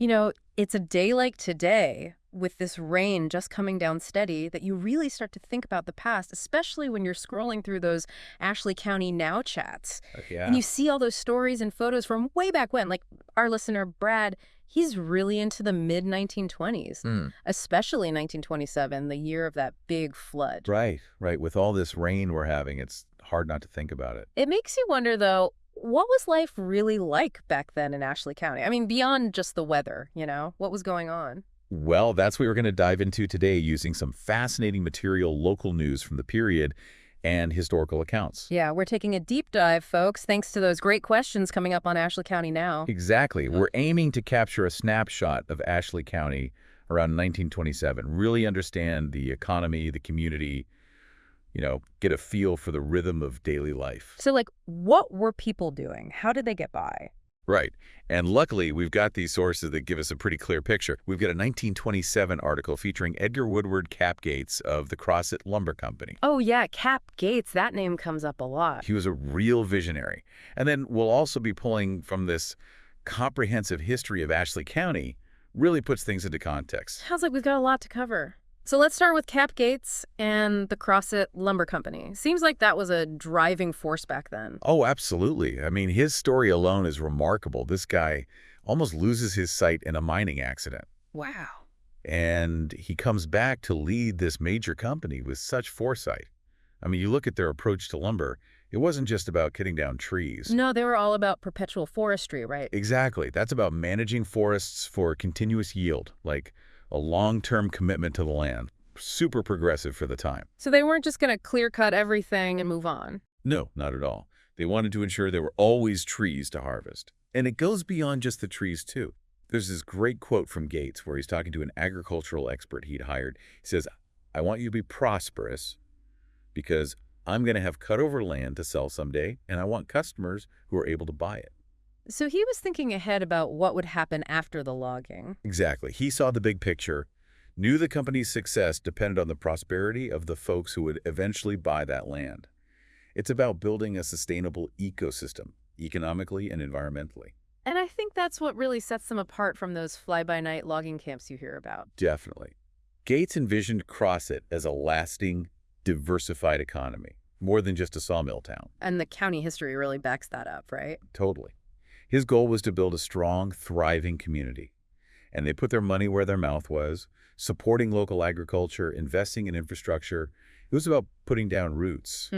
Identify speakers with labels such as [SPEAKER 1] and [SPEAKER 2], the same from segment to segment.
[SPEAKER 1] It's a day like today with this rain just coming down steady that you really start to think about the past, especially when you're scrolling through those Ashley County Now chats. And
[SPEAKER 2] Yeah.
[SPEAKER 1] you see all those stories and photos from way back when. Like our listener, Brad, he's really into the mid 1920s,
[SPEAKER 2] Hmm.
[SPEAKER 1] especially 1927, the year of that big flood.
[SPEAKER 2] Right, right. With all this rain we're having, it's hard not to think about it.
[SPEAKER 1] It makes you wonder, though, what was life really like back then in Ashley County? I mean, beyond just the weather, what was going on?
[SPEAKER 2] Well, that's what we're going to dive into today using some fascinating material, local news from the period, and historical accounts.
[SPEAKER 1] Yeah, we're taking a deep dive, folks, thanks to those great questions coming up on Ashley County Now.
[SPEAKER 2] Exactly. We're aiming to capture a snapshot of Ashley County around 1927, really understand the economy, the community, get a feel for the rhythm of daily life.
[SPEAKER 1] So, what were people doing? How did they get by?
[SPEAKER 2] Right. And luckily, we've got these sources that give us a pretty clear picture. We've got a 1927 article featuring Edgar Woodward Cap Gates of the Crossett Lumber Company.
[SPEAKER 1] Oh, yeah, Cap Gates. That name comes up a lot.
[SPEAKER 2] He was a real visionary. And then we'll also be pulling from this comprehensive history of Ashley County, really puts things into context.
[SPEAKER 1] Sounds like we've got a lot to cover. So let's start with Cap Gates and the Crossett Lumber Company. Seems like that was a driving force back then.
[SPEAKER 2] Oh, absolutely. I mean, his story alone is remarkable. This guy almost loses his sight in a mining accident.
[SPEAKER 1] Wow.
[SPEAKER 2] And he comes back to lead this major company with such foresight. I mean, you look at their approach to lumber, it wasn't just about cutting down trees.
[SPEAKER 1] No, they were all about perpetual forestry, right?
[SPEAKER 2] Exactly. That's about managing forests for continuous yield, like a long-term commitment to the land. Super progressive for the time.
[SPEAKER 1] So they weren't just going to clear cut everything and move on.
[SPEAKER 2] No, not at all. They wanted to ensure there were always trees to harvest. And it goes beyond just the trees, too. There's this great quote from Gates where he's talking to an agricultural expert he'd hired. He says, "I want you to be prosperous because I'm going to have cut-over land to sell someday, and I want customers who are able to buy it."
[SPEAKER 1] So he was thinking ahead about what would happen after the logging.
[SPEAKER 2] Exactly. He saw the big picture, knew the company's success depended on the prosperity of the folks who would eventually buy that land. It's about building a sustainable ecosystem, economically and environmentally.
[SPEAKER 1] And I think that's what really sets them apart from those fly-by-night logging camps you hear about.
[SPEAKER 2] Definitely. Gates envisioned Crossett as a lasting, diversified economy, more than just a sawmill town.
[SPEAKER 1] And the county history really backs that up, right?
[SPEAKER 2] Totally. His goal was to build a strong, thriving community. And they put their money where their mouth was, supporting local agriculture, investing in infrastructure. It was about putting down roots.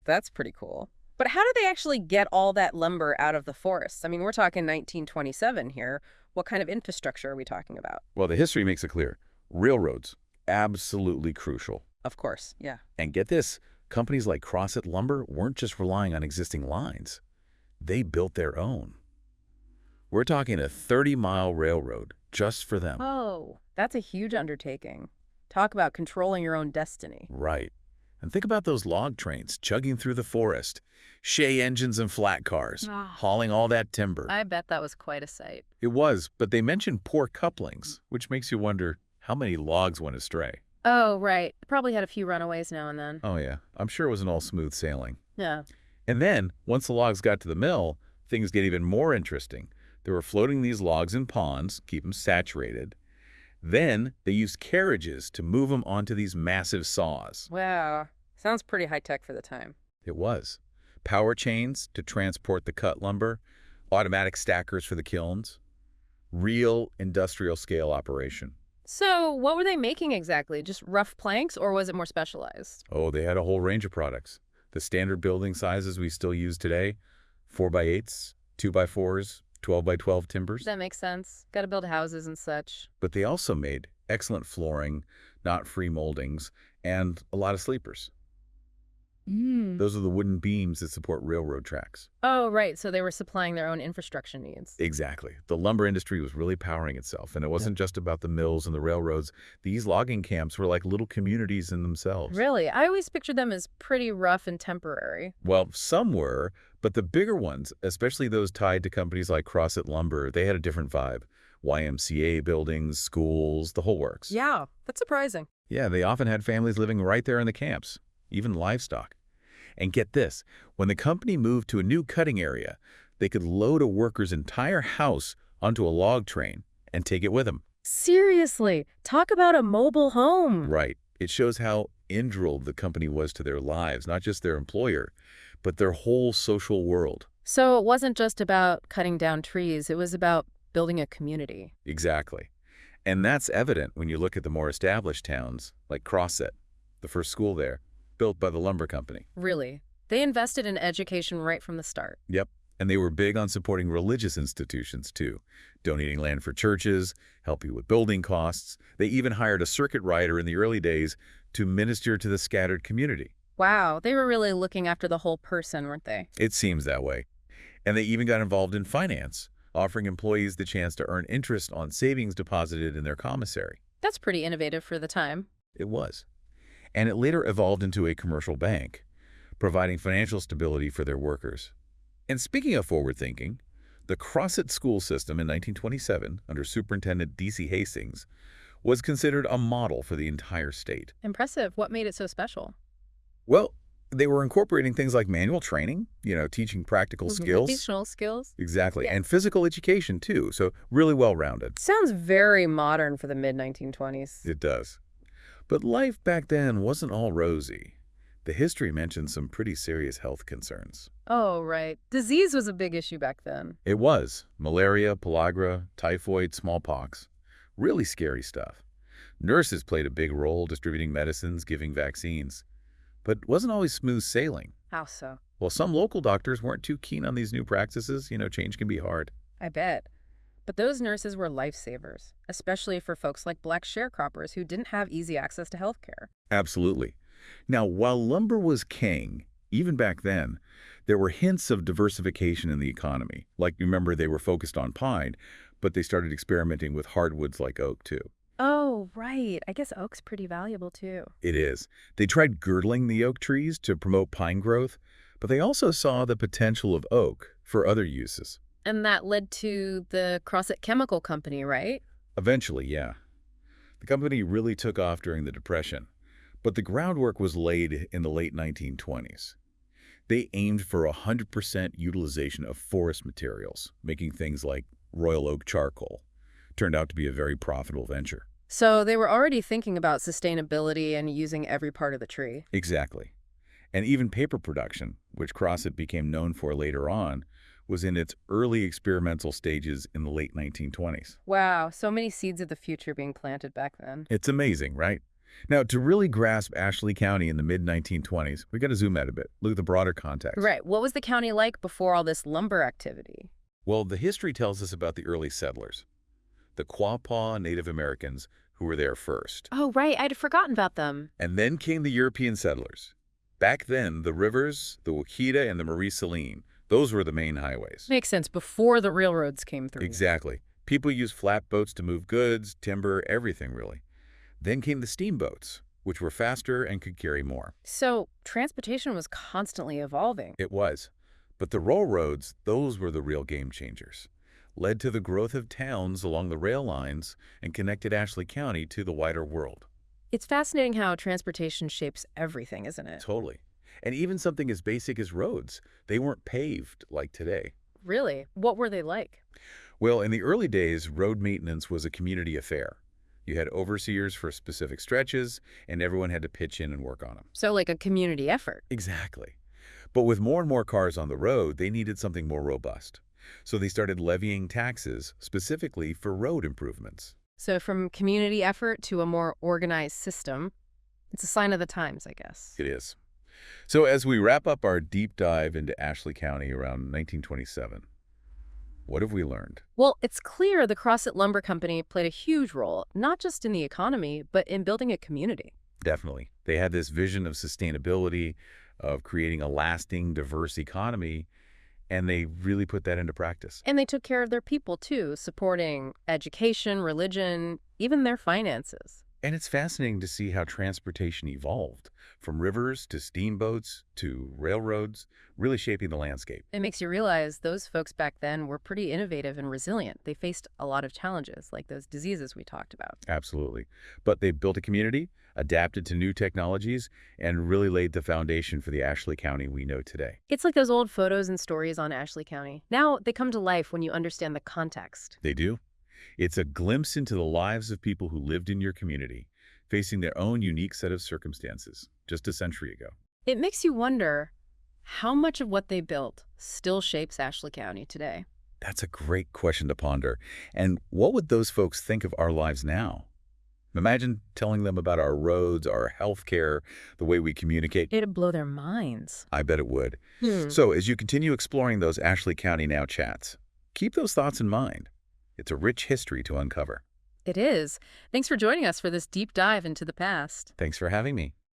[SPEAKER 1] That's pretty cool. But how did they actually get all that lumber out of the forests? I mean, we're talking 1927 here. What kind of infrastructure are we talking about?
[SPEAKER 2] Well, the history makes it clear. Railroads, absolutely crucial.
[SPEAKER 1] Of course, yeah.
[SPEAKER 2] And get this, companies like Crossett Lumber weren't just relying on existing lines. They built their own. We're talking a 30-mile railroad just for them.
[SPEAKER 1] Oh, that's a huge undertaking. Talk about controlling your own destiny.
[SPEAKER 2] Right. And think about those log trains chugging through the forest, Shay engines and flat cars,
[SPEAKER 1] Ah.
[SPEAKER 2] hauling all that timber.
[SPEAKER 1] I bet that was quite a sight.
[SPEAKER 2] It was, but they mentioned poor couplings, which makes you wonder how many logs went astray.
[SPEAKER 1] Oh, right. Probably had a few runaways now and then.
[SPEAKER 2] Oh yeah, I'm sure it wasn't all smooth sailing.
[SPEAKER 1] Yeah.
[SPEAKER 2] And then, once the logs got to the mill, things get even more interesting. They were floating these logs in ponds, keep them saturated. Then, they used carriages to move them onto these massive saws.
[SPEAKER 1] Wow. Sounds pretty high-tech for the time.
[SPEAKER 2] It was. Power chains to transport the cut lumber, automatic stackers for the kilns. Real industrial-scale operation.
[SPEAKER 1] So what were they making exactly? Just rough planks, or was it more specialized?
[SPEAKER 2] Oh, they had a whole range of products. The standard building sizes we still use today, 4x8s, 2x4s, 12x12 timbers.
[SPEAKER 1] That makes sense. Got to build houses and such.
[SPEAKER 2] But they also made excellent flooring, knot-free moldings, and a lot of sleepers. Those are the wooden beams that support railroad tracks.
[SPEAKER 1] Oh, right. So they were supplying their own infrastructure needs.
[SPEAKER 2] Exactly. The lumber industry was really powering itself, and it wasn't just about the mills and the railroads. These logging camps were like little communities in themselves.
[SPEAKER 1] Really? I always pictured them as pretty rough and temporary.
[SPEAKER 2] Well, some were, but the bigger ones, especially those tied to companies like Crossett Lumber, they had a different vibe. YMCA buildings, schools, the whole works.
[SPEAKER 1] Yeah, that's surprising.
[SPEAKER 2] Yeah, they often had families living right there in the camps, even livestock. And get this, when the company moved to a new cutting area, they could load a worker's entire house onto a log train and take it with them.
[SPEAKER 1] Seriously, talk about a mobile home.
[SPEAKER 2] Right. It shows how integral the company was to their lives, not just their employer, but their whole social world.
[SPEAKER 1] So it wasn't just about cutting down trees, it was about building a community.
[SPEAKER 2] Exactly. And that's evident when you look at the more established towns, like Crosset, the first school there, built by the lumber company.
[SPEAKER 1] Really. They invested in education right from the start.
[SPEAKER 2] Yep. And they were big on supporting religious institutions, too, donating land for churches, helping with building costs. They even hired a circuit rider in the early days to minister to the scattered community.
[SPEAKER 1] Wow, they were really looking after the whole person, weren't they?
[SPEAKER 2] It seems that way. And they even got involved in finance, offering employees the chance to earn interest on savings deposited in their commissary.
[SPEAKER 1] That's pretty innovative for the time.
[SPEAKER 2] It was. And it later evolved into a commercial bank, providing financial stability for their workers. And speaking of forward thinking, the Crosset school system in 1927, under Superintendent D.C. Hastings, was considered a model for the entire state.
[SPEAKER 1] Impressive. What made it so special?
[SPEAKER 2] Well, they were incorporating things like manual training, teaching practical skills.
[SPEAKER 1] Vocational skills.
[SPEAKER 2] Exactly.
[SPEAKER 1] Yeah.
[SPEAKER 2] And physical education, too. So really well-rounded.
[SPEAKER 1] Sounds very modern for the mid-1920s.
[SPEAKER 2] It does. But life back then wasn't all rosy. The history mentions some pretty serious health concerns.
[SPEAKER 1] Oh, right. Disease was a big issue back then.
[SPEAKER 2] It was. Malaria, pellagra, typhoid, smallpox. Really scary stuff. Nurses played a big role distributing medicines, giving vaccines. But it wasn't always smooth sailing.
[SPEAKER 1] How so?
[SPEAKER 2] Well, some local doctors weren't too keen on these new practices. Change can be hard.
[SPEAKER 1] I bet. But those nurses were lifesavers, especially for folks like black sharecroppers who didn't have easy access to health care.
[SPEAKER 2] Absolutely. Now, while lumber was king, even back then, there were hints of diversification in the economy. Like, remember, they were focused on pine, but they started experimenting with hardwoods like oak, too.
[SPEAKER 1] Oh, right. I guess oak's pretty valuable, too.
[SPEAKER 2] It is. They tried girdling the oak trees to promote pine growth, but they also saw the potential of oak for other uses.
[SPEAKER 1] And that led to the Crosset Chemical Company, right?
[SPEAKER 2] Eventually, yeah. The company really took off during the Depression, but the groundwork was laid in the late 1920s. They aimed for 100% utilization of forest materials, making things like Royal Oak charcoal. Turned out to be a very profitable venture.
[SPEAKER 1] So they were already thinking about sustainability and using every part of the tree.
[SPEAKER 2] Exactly. And even paper production, which Crosset became known for later on, was in its early experimental stages in the late 1920s.
[SPEAKER 1] Wow, so many seeds of the future being planted back then.
[SPEAKER 2] It's amazing, right? Now, to really grasp Ashley County in the mid-1920s, we got to zoom out a bit, look at the broader context.
[SPEAKER 1] Right. What was the county like before all this lumber activity?
[SPEAKER 2] Well, the history tells us about the early settlers, the Quapaw Native Americans who were there first.
[SPEAKER 1] Oh, right. I'd forgotten about them.
[SPEAKER 2] And then came the European settlers. Back then, the rivers, the Ouachita and the Marie Celeste, those were the main highways.
[SPEAKER 1] Makes sense. Before the railroads came through.
[SPEAKER 2] Exactly. People used flatboats to move goods, timber, everything really. Then came the steamboats, which were faster and could carry more.
[SPEAKER 1] So transportation was constantly evolving.
[SPEAKER 2] It was. But the railroads, those were the real game changers. Led to the growth of towns along the rail lines and connected Ashley County to the wider world.
[SPEAKER 1] It's fascinating how transportation shapes everything, isn't it?
[SPEAKER 2] Totally. And even something as basic as roads, they weren't paved like today.
[SPEAKER 1] Really? What were they like?
[SPEAKER 2] Well, in the early days, road maintenance was a community affair. You had overseers for specific stretches, and everyone had to pitch in and work on them.
[SPEAKER 1] So like a community effort.
[SPEAKER 2] Exactly. But with more and more cars on the road, they needed something more robust. So they started levying taxes specifically for road improvements.
[SPEAKER 1] So from community effort to a more organized system, it's a sign of the times, I guess.
[SPEAKER 2] It is. So as we wrap up our deep dive into Ashley County around 1927, what have we learned?
[SPEAKER 1] Well, it's clear the Crosset Lumber Company played a huge role, not just in the economy, but in building a community.
[SPEAKER 2] Definitely. They had this vision of sustainability, of creating a lasting, diverse economy, and they really put that into practice.
[SPEAKER 1] And they took care of their people, too, supporting education, religion, even their finances.
[SPEAKER 2] And it's fascinating to see how transportation evolved, from rivers to steamboats to railroads, really shaping the landscape.
[SPEAKER 1] It makes you realize those folks back then were pretty innovative and resilient. They faced a lot of challenges, like those diseases we talked about.
[SPEAKER 2] Absolutely. But they built a community, adapted to new technologies, and really laid the foundation for the Ashley County we know today.
[SPEAKER 1] It's like those old photos and stories on Ashley County. Now they come to life when you understand the context.
[SPEAKER 2] They do. It's a glimpse into the lives of people who lived in your community, facing their own unique set of circumstances just a century ago.
[SPEAKER 1] It makes you wonder how much of what they built still shapes Ashley County today.
[SPEAKER 2] That's a great question to ponder. And what would those folks think of our lives now? Imagine telling them about our roads, our healthcare, the way we communicate.
[SPEAKER 1] It'd blow their minds.
[SPEAKER 2] I bet it would.
[SPEAKER 1] Hmm.
[SPEAKER 2] So as you continue exploring those Ashley County Now chats, keep those thoughts in mind. It's a rich history to uncover.
[SPEAKER 1] It is. Thanks for joining us for this deep dive into the past.
[SPEAKER 2] Thanks for having me.